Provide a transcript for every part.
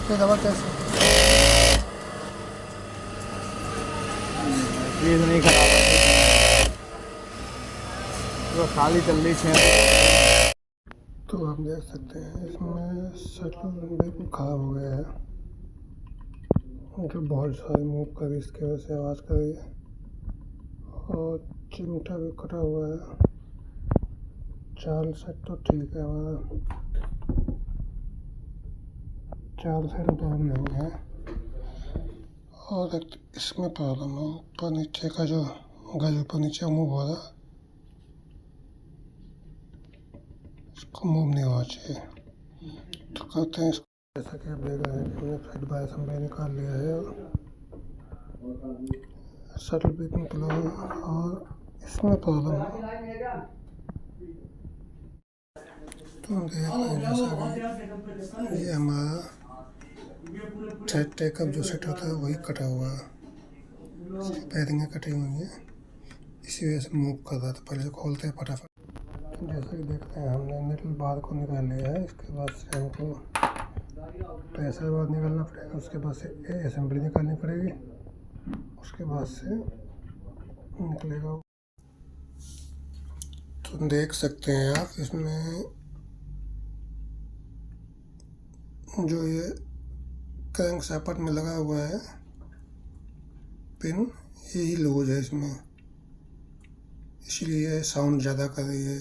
ये दवा कैसे? ये तो नहीं खराब है, तो खाली चल रही 6। तो हम देख सकते हैं इसमें शटल बिल्कुल ख़राब हो गया है, मतलब बहुत सारी मूव करी इसकी वजह से आवाज़ कर रही है और चिमटा भी कटा हुआ है। चाल सेट तो ठीक है, हमारा चाल सेट प्रॉब्लम नहीं है। और एक इसमें प्रॉब्लम है, ऊपर नीचे का जो गज ऊपर नीचे मूव हो रहा, इसको मूव नहीं होना चाहिए। तो करते हैं इसको। जैसा कि आप देख रहे हैं कि हमने फ्लैट बाय असेंबली निकाल लिया है और शटल भी निकला है और इसमें प्रॉब्लम है। तो हम देख रहे हैं जैसा कि ये हमारा थ्रेड टेकअप जो सेट होता है वही कटा हुआ है, इसकी पैरिंगें कटी हुई हैं, इसी वजह से मूव कर रहा था। पहले से खोलते हैं फटाफट। तो जैसा कि देखते हैं हमने निकल बार को निकाल लिया है। इसके बाद से हमको प्रेशर बार निकालना पड़ेगा, उसके बाद से असेंबली निकालनी पड़ेगी, उसके बाद से निकलेगा। तो देख सकते हैं आप इसमें जो ये क्रैंक शाफ्ट में लगा हुआ है पिन, यही लूज है इसमें, इसलिए साउंड ज़्यादा कर रही है,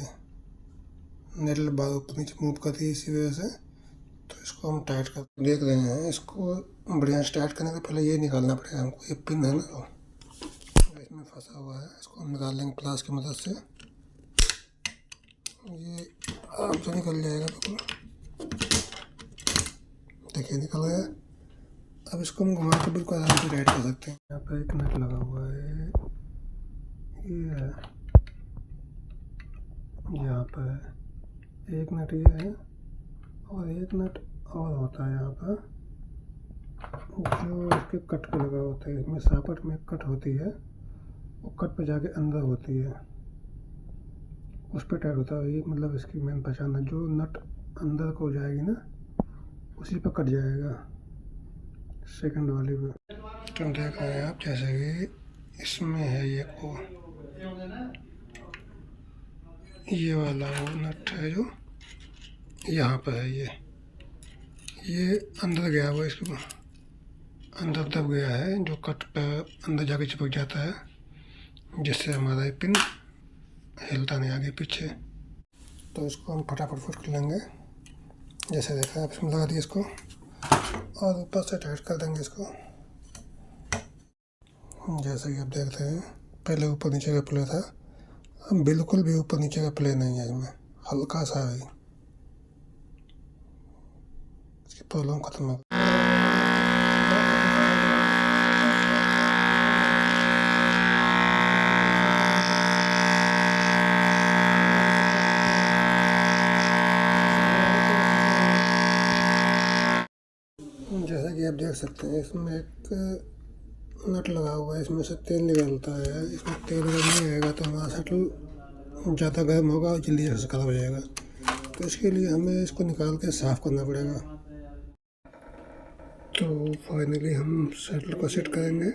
नेटल बार ऊपर नीचे मूव कर रही है इसी वजह से। तो इसको हम टाइट कर देख रहे हैं। इसको बढ़िया से टाइट करने से पहले ये निकालना पड़ेगा हमको, ये पिन है ना इसमें फंसा हुआ है, इसको हम निकाल लेंगे प्लास की मदद से। ये आराम से निकल जाएगा बिल्कुल, देखिए निकल गया। अब इसको हम घुमा के बिल्कुल आराम से टाइट कर सकते हैं। यहाँ पर एक नट लगा हुआ है, ये है, यहाँ पर है एक नट, ये है और एक नट और होता है यहाँ पर जो इसके कट पे लगा होता है। इसमें शाफ्ट में कट होती है, वो कट पे जाके अंदर होती है, उस पर टाइट होता है। ये मतलब इसकी मेन पहचान है, जो नट अंदर को जाएगी ना उसी पर कट जाएगा सेकंड वाली पे। तो देख रहे हैं आप जैसे कि इसमें है ये वाला वो नट है जो यहाँ पर है, ये अंदर गया हुआ, इसको अंदर दब गया है, जो कट पर अंदर जाके चिपक जाता है, जिससे हमारा ये पिन हिलता नहीं आगे पीछे। तो इसको हम फटाफट फिट कर लेंगे। जैसे देखा है आप, इसमें लगा दिए इसको और ऊपर से टाइट कर देंगे इसको। जैसे कि आप देखते हैं पहले ऊपर नीचे का प्ले था, अब बिल्कुल भी ऊपर नीचे का प्ले नहीं है, इसमें हल्का सा है, इसकी प्रॉब्लम खत्म हो गई। जैसा कि आप देख सकते हैं इसमें एक नट लगा हुआ है, इसमें से तेल निकलता है। इसमें तेल अगर नहीं आएगा तो हमारा शटल ज़्यादा गर्म होगा और जल्दी से खराब हो जाएगा। तो इसके लिए हमें इसको निकाल के साफ़ करना पड़ेगा। तो फाइनली हम शटल को सेट करेंगे।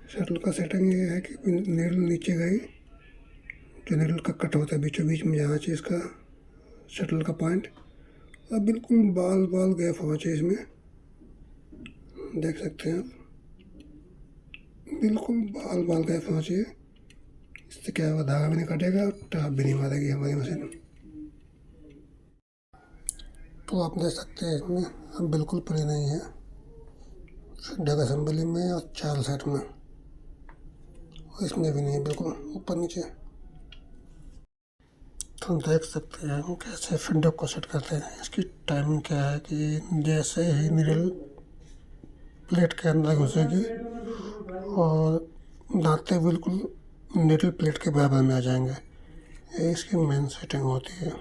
शटल का सेटिंग ये है कि नीडल नीचे गई, जो नीडल का कट होता है बीचों बीच में जहाँ चाहिए इसका शटल का पॉइंट, और बिल्कुल बाल गैप होना चाहिए इसमें, देख सकते हैं आप, बिल्कुल बाल गैप होना चाहिए। इससे क्या होगा, धागा भी नहीं कटेगा और टाप भी नहीं मारेगी हमारी मशीन। तो आप देख सकते हैं इसमें अब बिल्कुल प्ले नहीं है, डग असेंबली में और चाल सेट में, और इसमें भी नहीं है, बिल्कुल ऊपर नीचे। तो हम देख सकते हैं हम कैसे फिंडो को सेट करते हैं। इसकी टाइमिंग क्या है कि जैसे ही नीडल प्लेट के अंदर घुसेगी और दांते बिल्कुल नीडल प्लेट के बराबर में आ जाएंगे, ये इसकी मेन सेटिंग होती है।